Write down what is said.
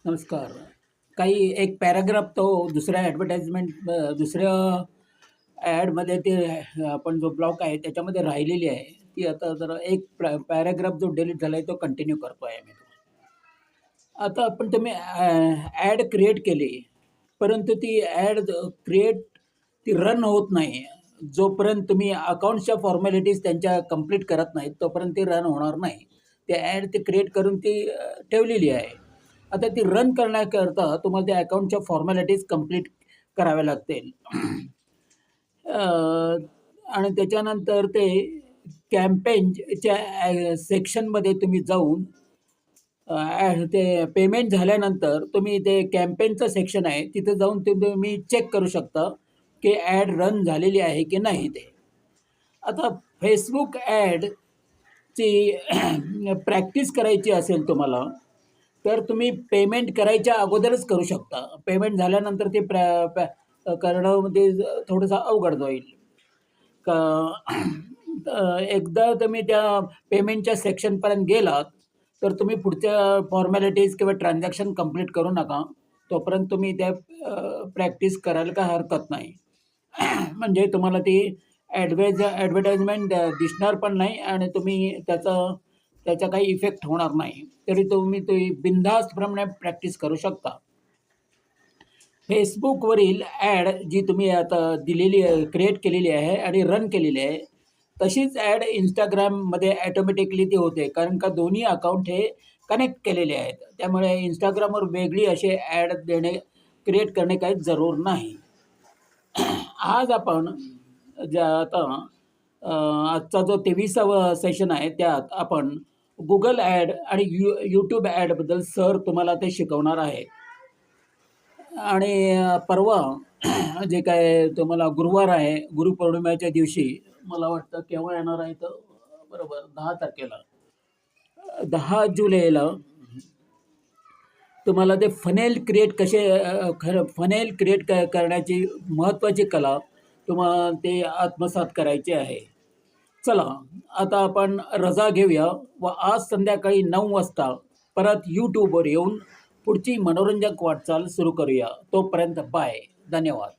नमस्कार. काही एक पॅराग्राफ तो दुसऱ्या ॲडमध्ये ते आपण जो ब्लॉक आहे त्याच्यामध्ये राहिलेली आहे. ती आता जरा एक पॅराग्राफ जो डिलीट झाला आहे तो कंटिन्यू करतो आहे मी. आता आपण तुम्ही ॲड क्रिएट केली, परंतु ती ॲड क्रिएट ती रन होत नाही. जोपर्यंत तुम्ही अकाउंट्सच्या फॉर्मॅलिटीज त्यांच्या कंप्लीट करत नाहीत, तोपर्यंत ती रन होणार नाही. ते ॲड ते क्रिएट करून ती ठेवलेली आहे. आता ती रन करण्याकरता तुम्हाला त्या अकाउंटच्या फॉर्मॅलिटीज कंप्लीट कराव्या लागतील. आणि त्याच्यानंतर ते कॅम्पेनच्या सेक्शनमध्ये तुम्ही जाऊन ते पेमेंट झाल्यानंतर तुम्ही ते कॅम्पेनचं सेक्शन आहे तिथं जाऊन ते तुम्ही चेक करू शकता की ॲड रन झालेली आहे की नाही ते. आता फेसबुक ॲडची प्रॅक्टिस करायची असेल तुम्हाला, तर तुम्ही पेमेंट करायच्या अगोदरच करू शकता. पेमेंट झाल्यानंतर ते करणं म्हणजे थोडंसं अवघड जाईल. एकदा तुम्ही त्या पेमेंटच्या सेक्शनपर्यंत गेलात, तर तुम्ही पुढच्या फॉर्मॅलिटीज किंवा ट्रान्झॅक्शन कंप्लीट करू नका. तोपर्यंत तुम्ही त्या प्रॅक्टिस करायला काही हरकत नाही. म्हणजे तुम्हाला ती ॲडव्हर्टाइजमेंट दिसणार पण नाही आणि तुम्ही त्याचा काही इफेक्ट होणार नाही. तरी तुम्ही ते बिनधास्तप्रमाणे प्रॅक्टिस करू शकता. फेसबुकवरील ॲड जी तुम्ही आता दिलेली क्रिएट केलेली आहे आणि रन केलेली आहे, तशीच ॲड Instagramमध्ये ॲटोमॅटिकली ती होते. कारण का दोन्ही अकाउंट हे कनेक्ट केलेले आहेत. त्यामुळे Instagramवर वेगळी असे ॲड क्रिएट करणे काही जरूर नाही. आज आपण आता आजचा जो 23वा सेशन आहे, त्यात आपण Google ॲड आणि YouTube ॲडबद्दल सर तुम्हाला ते शिकवणार आहे. आणि परवा जे काय तुम्हाला गुरुवार आहे, गुरुपौर्णिमेच्या दिवशी मला वाटतं केव्हा येणार आहे तर बरोबर 10 तारखेला 10 जुलैला तुम्हाला ते फनेल क्रिएट करण्याची महत्त्वाची कला तुम्हाला ते आत्मसात करायची आहे. चला, आता आपण रजा घेऊया व आज संध्याकाळी 9 वाजता परत YouTubeवर येऊन पुढची मनोरंजक वाटचाल सुरू करूया. तोपर्यंत बाय. धन्यवाद.